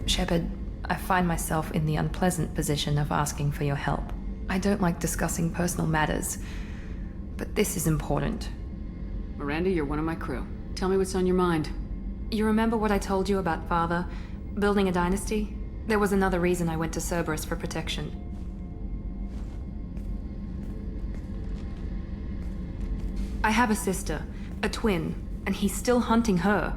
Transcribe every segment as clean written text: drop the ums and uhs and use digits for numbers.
Shepard, I find myself in the unpleasant position of asking for your help. I don't like discussing personal matters, but this is important. Miranda, you're one of my crew. Tell me what's on your mind. You remember what I told you about Father? Building a dynasty? There was another reason I went to Cerberus for protection. I have a sister, a twin, and he's still hunting her.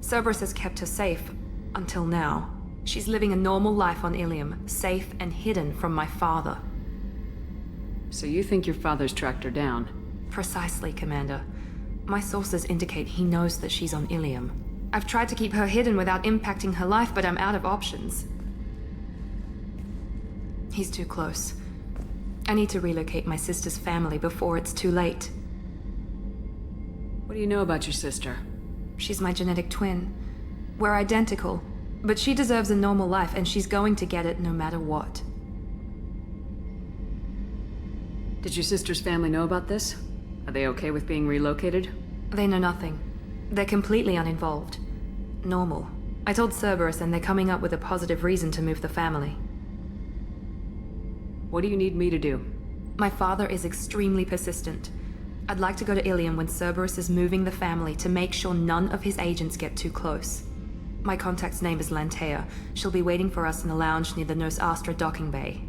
Cerberus has kept her safe, until now. She's living a normal life on Ilium, safe and hidden from my father. So you think your father's tracked her down? Precisely, Commander. My sources indicate he knows that she's on Ilium. I've tried to keep her hidden without impacting her life, but I'm out of options. He's too close. I need to relocate my sister's family before it's too late. What do you know about your sister? She's my genetic twin. We're identical, but she deserves a normal life, and she's going to get it no matter what. Did your sister's family know about this? Are they okay with being relocated? They know nothing. They're completely uninvolved. Normal. I told Cerberus, and they're coming up with a positive reason to move the family. What do you need me to do? My father is extremely persistent. I'd like to go to Ilium when Cerberus is moving the family to make sure none of his agents get too close. My contact's name is Lantea. She'll be waiting for us in a lounge near the Nos Astra docking bay.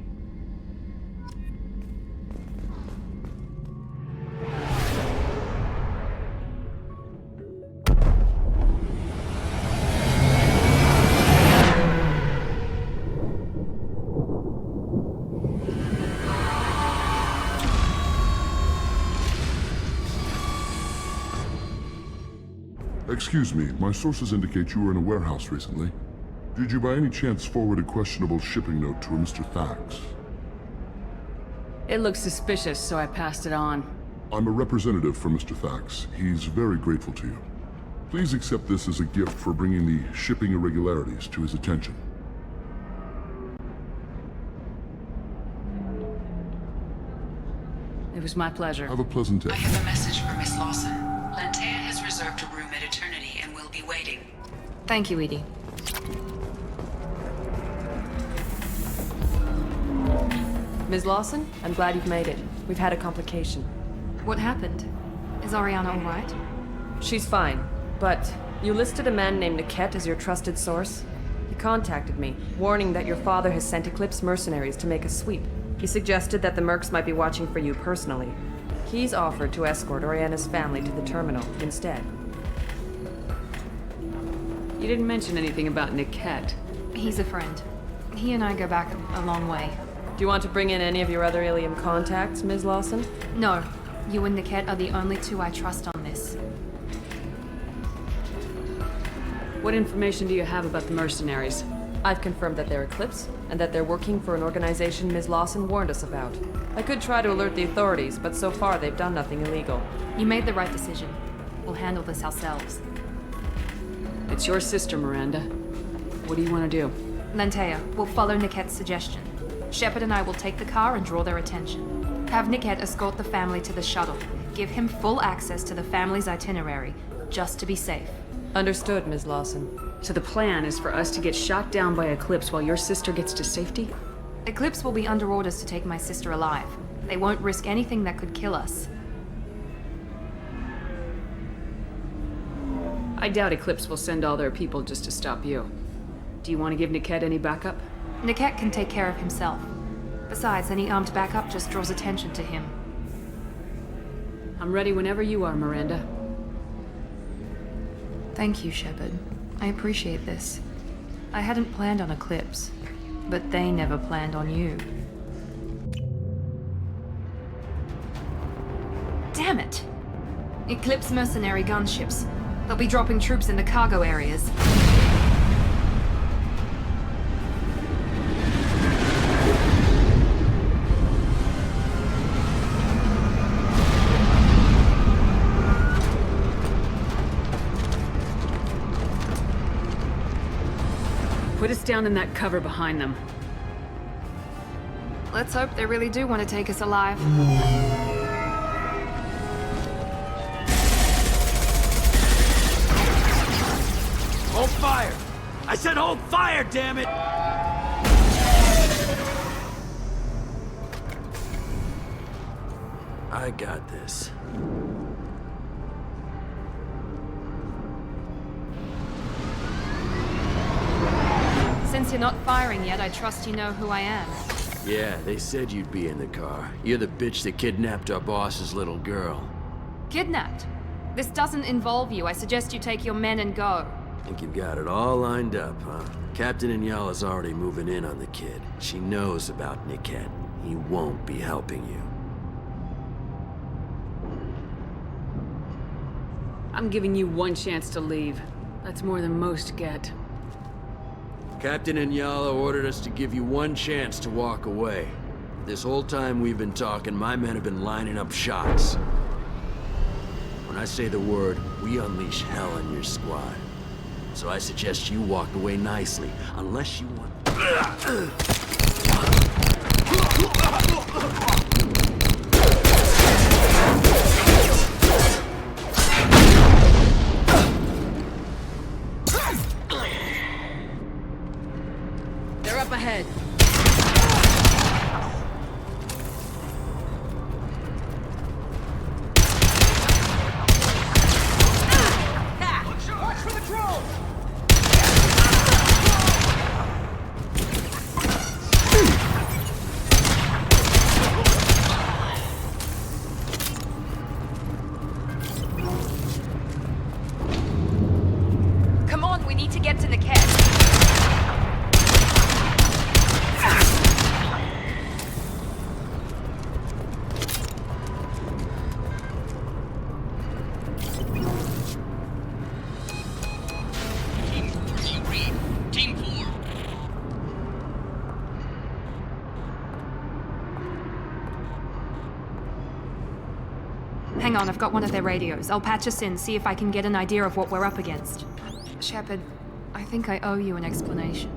Excuse me, my sources indicate you were in a warehouse recently. Did you by any chance forward a questionable shipping note to a Mr. Thax? It looks suspicious, so I passed it on. I'm a representative for Mr. Thax. He's very grateful to you. Please accept this as a gift for bringing the shipping irregularities to his attention. It was my pleasure. Have a pleasant day. I have a message for Miss Lawson. Lantea has reserved a room at Eternity and will be waiting. Thank you, Edie. Ms. Lawson, I'm glad you've made it. We've had a complication. What happened? Is Ariana all right? She's fine, but you listed a man named Niket as your trusted source. He contacted me, warning that your father has sent Eclipse mercenaries to make a sweep. He suggested that the Mercs might be watching for you personally. He's offered to escort Oriana's family to the terminal instead. You didn't mention anything about Niket. He's a friend. He and I go back a long way. Do you want to bring in any of your other Ilium contacts, Ms. Lawson? No. You and Niket are the only two I trust on this. What information do you have about the mercenaries? I've confirmed that they're Eclipse, and that they're working for an organization Ms. Lawson warned us about. I could try to alert the authorities, but so far they've done nothing illegal. You made the right decision. We'll handle this ourselves. It's your sister, Miranda. What do you want to do? Lantea, we'll follow Niket's suggestion. Shepard and I will take the car and draw their attention. Have Niket escort the family to the shuttle. Give him full access to the family's itinerary, just to be safe. Understood, Ms. Lawson. So the plan is for us to get shot down by Eclipse while your sister gets to safety? Eclipse will be under orders to take my sister alive. They won't risk anything that could kill us. I doubt Eclipse will send all their people just to stop you. Do you want to give Niket any backup? Niket can take care of himself. Besides, any armed backup just draws attention to him. I'm ready whenever you are, Miranda. Thank you, Shepard. I appreciate this. I hadn't planned on Eclipse, but they never planned on you. Damn it! Eclipse mercenary gunships. They'll be dropping troops in the cargo areas. Put us down in that cover behind them. Let's hope they really do want to take us alive. Hold fire! I said hold fire, damn it! I got this. Since you're not firing yet, I trust you know who I am. Yeah, they said you'd be in the car. You're the bitch that kidnapped our boss's little girl. Kidnapped? This doesn't involve you. I suggest you take your men and go. Think you've got it all lined up, huh? Captain Inyala's already moving in on the kid. She knows about Niket. He won't be helping you. I'm giving you one chance to leave. That's more than most get. Captain Inyala ordered us to give you one chance to walk away. This whole time we've been talking, my men have been lining up shots. When I say the word, we unleash hell in your squad. So I suggest you walk away nicely, unless you want... They're up ahead. Watch for the drone! Come on, we need to get to Niket. Team 4. Hang on, I've got one of their radios. I'll patch us in, see if I can get an idea of what we're up against. Shepard, I think I owe you an explanation.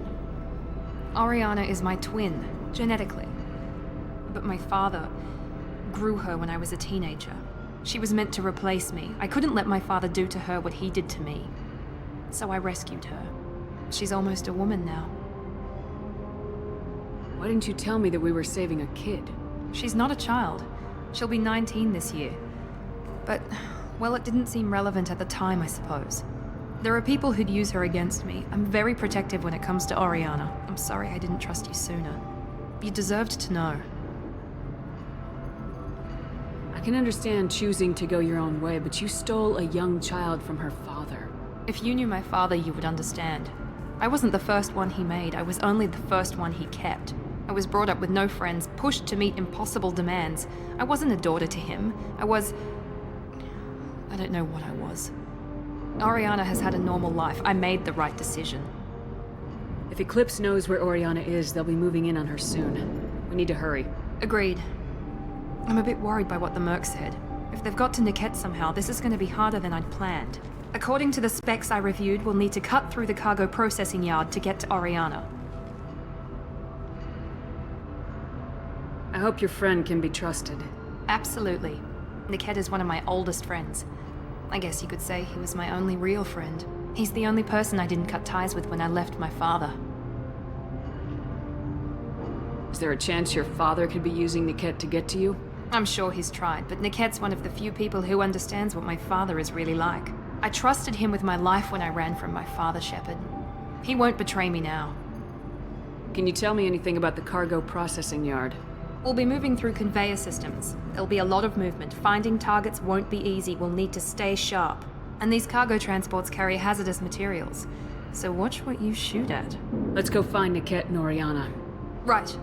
Oriana is my twin, genetically. But my father grew her when I was a teenager. She was meant to replace me. I couldn't let my father do to her what he did to me. So I rescued her. She's almost a woman now. Why didn't you tell me that we were saving a kid? She's not a child. She'll be 19 this year. But, well, it didn't seem relevant at the time, I suppose. There are people who'd use her against me. I'm very protective when it comes to Oriana. I'm sorry I didn't trust you sooner. You deserved to know. I can understand choosing to go your own way, but you stole a young child from her father. If you knew my father, you would understand. I wasn't the first one he made. I was only the first one he kept. I was brought up with no friends, pushed to meet impossible demands. I wasn't a daughter to him. I don't know what I was. Oriana has had a normal life. I made the right decision. If Eclipse knows where Oriana is, they'll be moving in on her soon. We need to hurry. Agreed. I'm a bit worried by what the Merc said. If they've got to Niket somehow, this is going to be harder than I'd planned. According to the specs I reviewed, we'll need to cut through the cargo processing yard to get to Oriana. I hope your friend can be trusted. Absolutely. Niket is one of my oldest friends. I guess you could say he was my only real friend. He's the only person I didn't cut ties with when I left my father. Is there a chance your father could be using Niket to get to you? I'm sure he's tried, but Niket's one of the few people who understands what my father is really like. I trusted him with my life when I ran from my father, Shepard. He won't betray me now. Can you tell me anything about the cargo processing yard? We'll be moving through conveyor systems. There'll be a lot of movement. Finding targets won't be easy. We'll need to stay sharp. And these cargo transports carry hazardous materials. So watch what you shoot at. Let's go find Niket and Oriana. Right.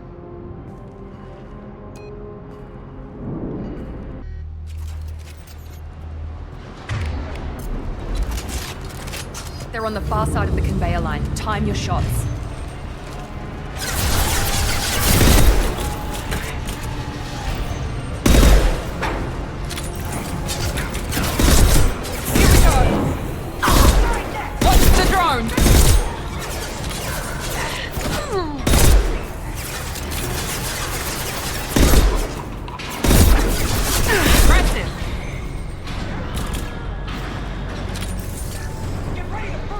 They're on the far side of the conveyor line. Time your shots.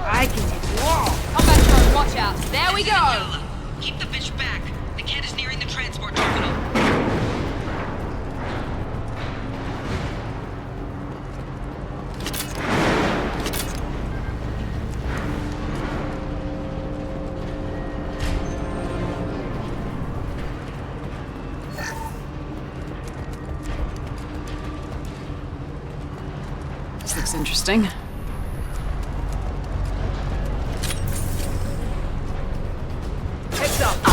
I can hit you all. Combat drone. we go! Yala, keep the bitch back. The kid is nearing the transport terminal. This looks interesting. Heads up! I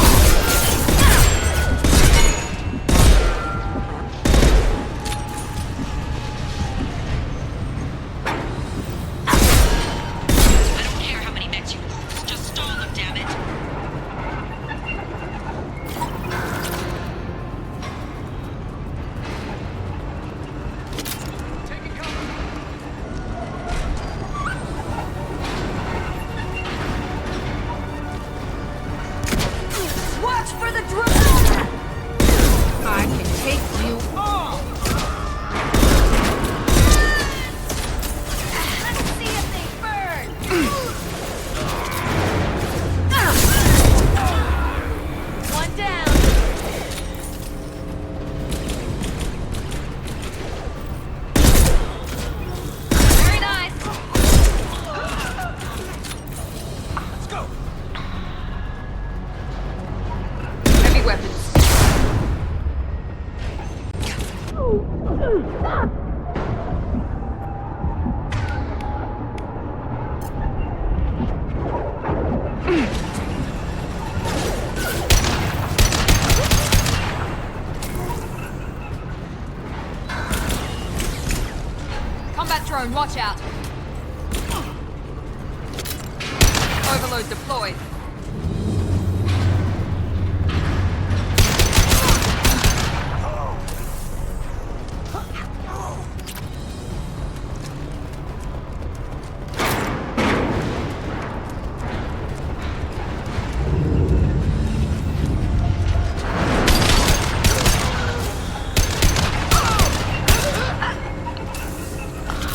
don't care how many mechs you lose, just stall them, damn it. Watch for the drone! I can take you all! Let's see if they burn! One down! Very nice! Let's go! Heavy weapons. Combat drone, watch out. Overload deployed.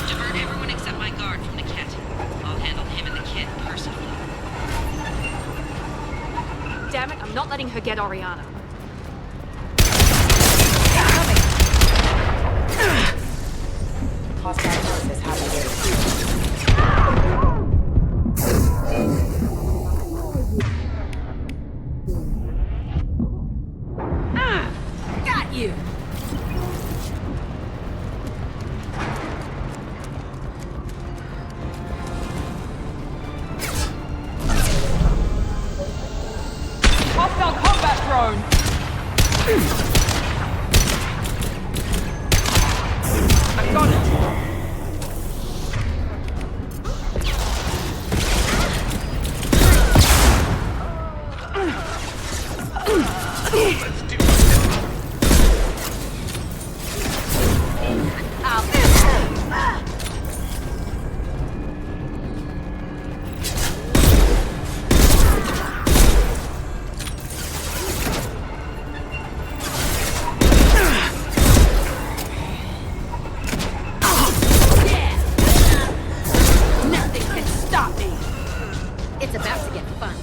Divert everyone except my guard from the kit. I'll handle him and the kid personally. Damn it, I'm not letting her get Oriana. Hostile forces have Got you! Hostile combat drone! I got it! Nothing can stop me! It's about to get fun.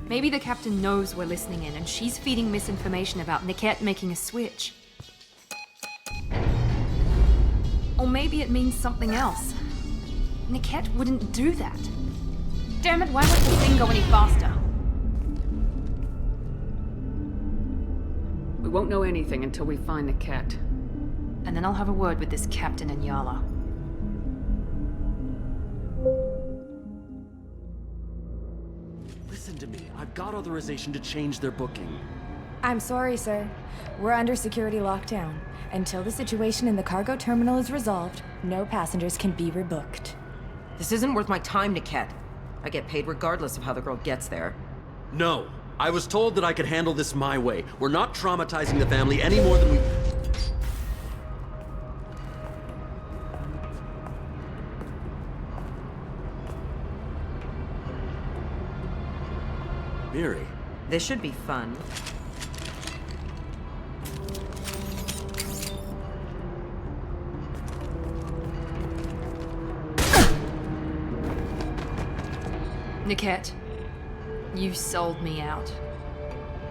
Maybe the captain knows we're listening in and she's feeding misinformation about Niket making a switch. Or maybe it means something else. Niket wouldn't do that. Damn it, why won't the thing go any faster? We won't know anything until we find Niket. And then I'll have a word with this captain and Yala. Listen to me. I've got authorization to change their booking. I'm sorry, sir. We're under security lockdown. Until the situation in the cargo terminal is resolved, no passengers can be rebooked. This isn't worth my time, Niket. I get paid regardless of how the girl gets there. No. I was told that I could handle this my way. We're not traumatizing the family any more than we... Miri. This should be fun. Niket, you sold me out.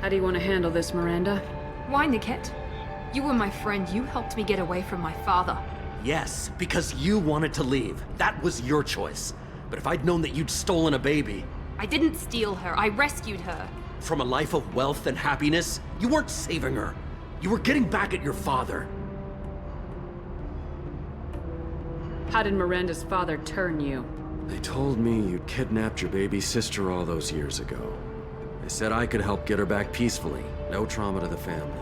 How do you want to handle this, Miranda? Why, Niket? You were my friend. You helped me get away from my father. Yes, because you wanted to leave. That was your choice. But if I'd known that you'd stolen a baby... I didn't steal her. I rescued her. From a life of wealth and happiness, you weren't saving her. You were getting back at your father. How did Miranda's father turn you? They told me you'd kidnapped your baby sister all those years ago. They said I could help get her back peacefully. No trauma to the family.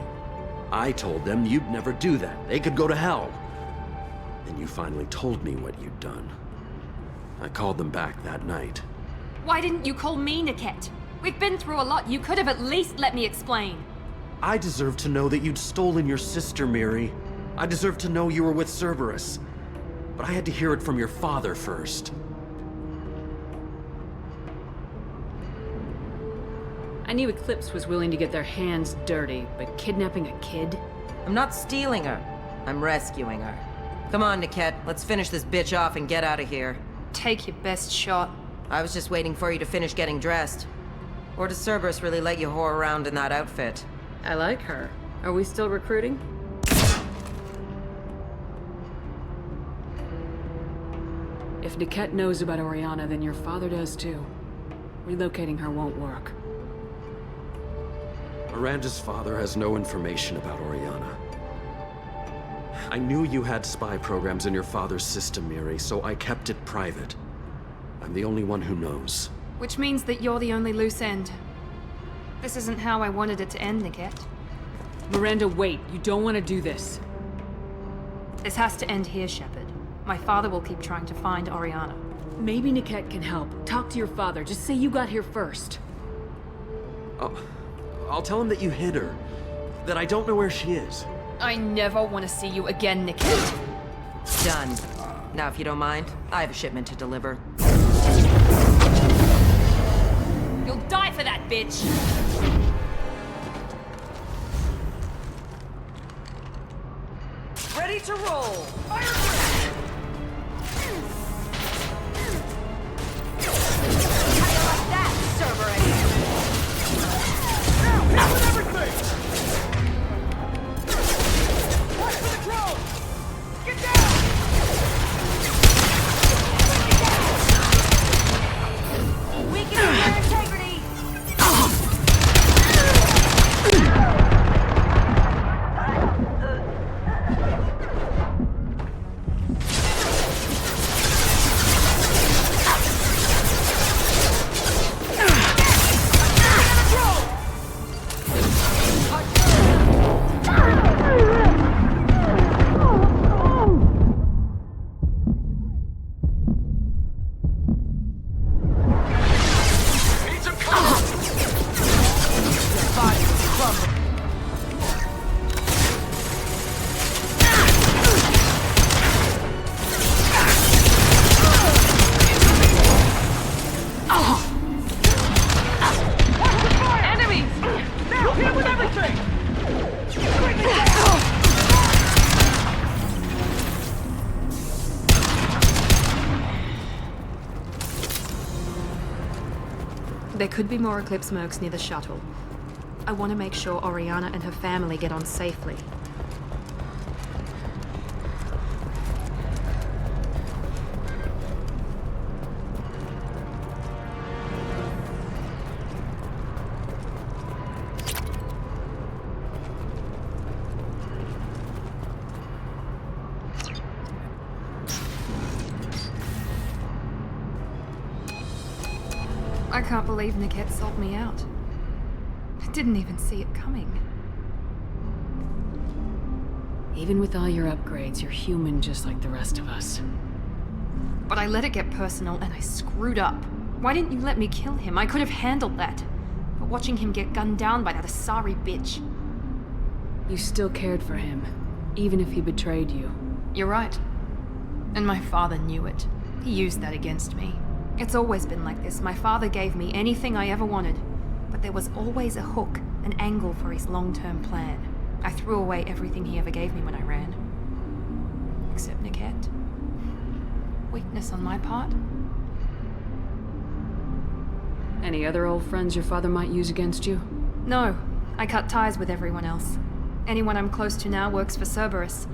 I told them you'd never do that. They could go to hell. Then you finally told me what you'd done. I called them back that night. Why didn't you call me, Niket? We've been through a lot. You could have at least let me explain. I deserve to know that you'd stolen your sister, Miri. I deserve to know you were with Cerberus. But I had to hear it from your father first. I knew Eclipse was willing to get their hands dirty, but kidnapping a kid? I'm not stealing her. I'm rescuing her. Come on, Niket. Let's finish this bitch off and get out of here. Take your best shot. I was just waiting for you to finish getting dressed. Or does Cerberus really let you whore around in that outfit? I like her. Are we still recruiting? If Niket knows about Oriana, then your father does too. Relocating her won't work. Miranda's father has no information about Oriana. I knew you had spy programs in your father's system, Miri, so I kept it private. I'm the only one who knows. Which means that you're the only loose end. This isn't how I wanted it to end, Niket. Miranda, wait. You don't want to do this. This has to end here, Shepard. My father will keep trying to find Oriana. Maybe Niket can help. Talk to your father. Just say you got here first. I'll tell him that you hid her. That I don't know where she is. I never want to see you again, Niket. Done. Now, if you don't mind, I have a shipment to deliver. You'll die for that, bitch! Ready to roll! Fire! How do you like that, Cerberus? Now, hit with everything! Watch for the drone! Get down! Weaken their integrity! There could be more Eclipse mercs near the shuttle. I want to make sure Oriana and her family get on safely. I can't believe Niket sold me out. I didn't even see it coming. Even with all your upgrades, you're human just like the rest of us. But I let it get personal and I screwed up. Why didn't you let me kill him? I could have handled that. But watching him get gunned down by that Asari bitch. You still cared for him, even if he betrayed you. You're right. And my father knew it. He used that against me. It's always been like this. My father gave me anything I ever wanted. But there was always a hook, an angle for his long-term plan. I threw away everything he ever gave me when I ran. Except Niket. Weakness on my part. Any other old friends your father might use against you? No. I cut ties with everyone else. Anyone I'm close to now works for Cerberus.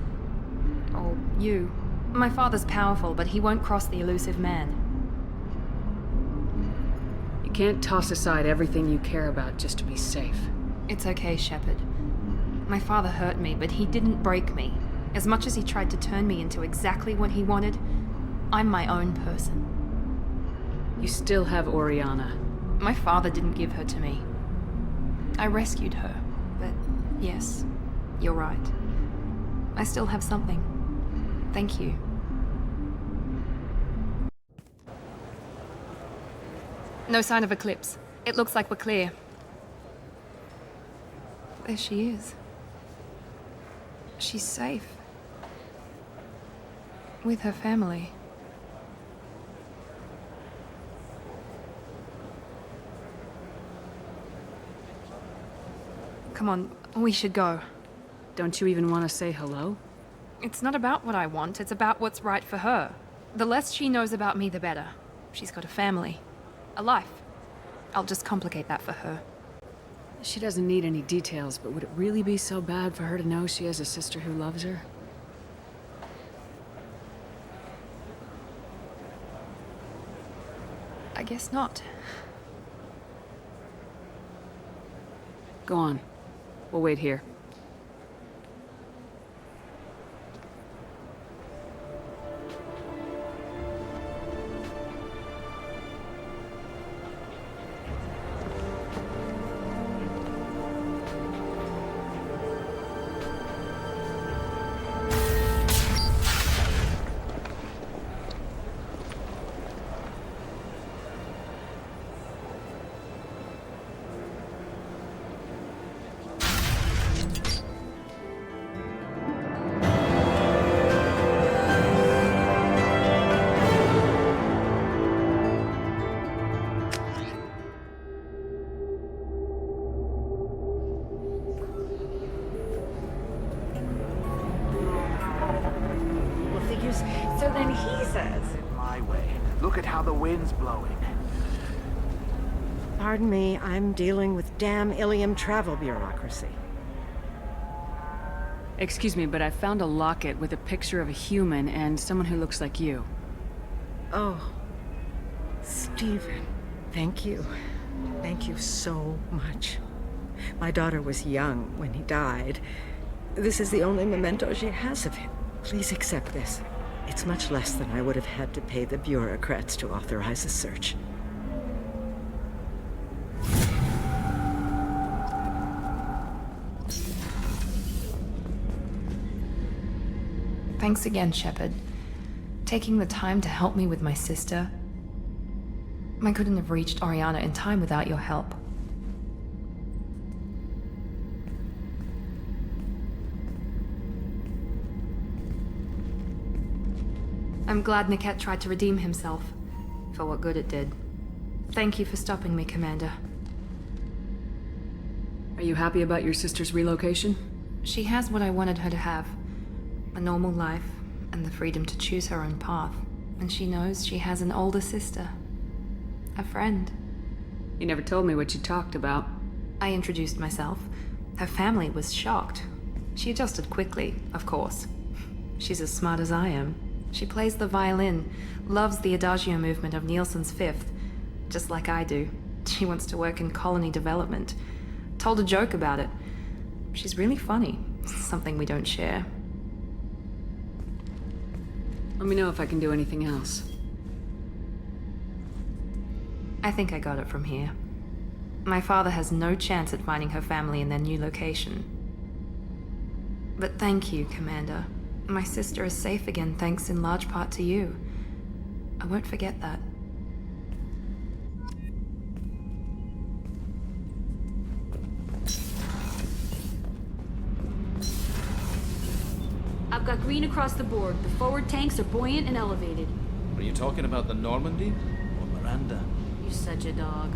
Or you. My father's powerful, but he won't cross the elusive man. You can't toss aside everything you care about just to be safe. It's okay, Shepard. My father hurt me, but he didn't break me. As much as he tried to turn me into exactly what he wanted, I'm my own person. You still have Oriana. My father didn't give her to me. I rescued her, but yes, you're right. I still have something. Thank you. No sign of Eclipse. It looks like we're clear. There she is. She's safe. With her family. Come on, we should go. Don't you even want to say hello? It's not about what I want, it's about what's right for her. The less she knows about me, the better. She's got a family. A life. I'll just complicate that for her. She doesn't need any details, but would it really be so bad for her to know she has a sister who loves her? I guess not. Go on. We'll wait here. So then he says... My way. Look at how the wind's blowing. Pardon me, I'm dealing with damn Ilium travel bureaucracy. Excuse me, but I found a locket with a picture of a human and someone who looks like you. Oh. Stephen. Thank you. Thank you so much. My daughter was young when he died. This is the only memento she has of him. Please accept this. It's much less than I would have had to pay the bureaucrats to authorize a search. Thanks again, Shepard. Taking the time to help me with my sister. I couldn't have reached Oriana in time without your help. I'm glad Niket tried to redeem himself, for what good it did. Thank you for stopping me, Commander. Are you happy about your sister's relocation? She has what I wanted her to have. A normal life, and the freedom to choose her own path. And she knows she has an older sister. A friend. You never told me what you talked about. I introduced myself. Her family was shocked. She adjusted quickly, of course. She's as smart as I am. She plays the violin, loves the adagio movement of Nielsen's Fifth, just like I do. She wants to work in colony development. Told a joke about it. She's really funny. Something we don't share. Let me know if I can do anything else. I think I got it from here. My father has no chance at finding her family in their new location. But thank you, Commander. My sister is safe again thanks in large part to you. I won't forget that. I've got green across the board. The forward tanks are buoyant and elevated. Are you talking about the Normandy or Miranda? You're such a dog.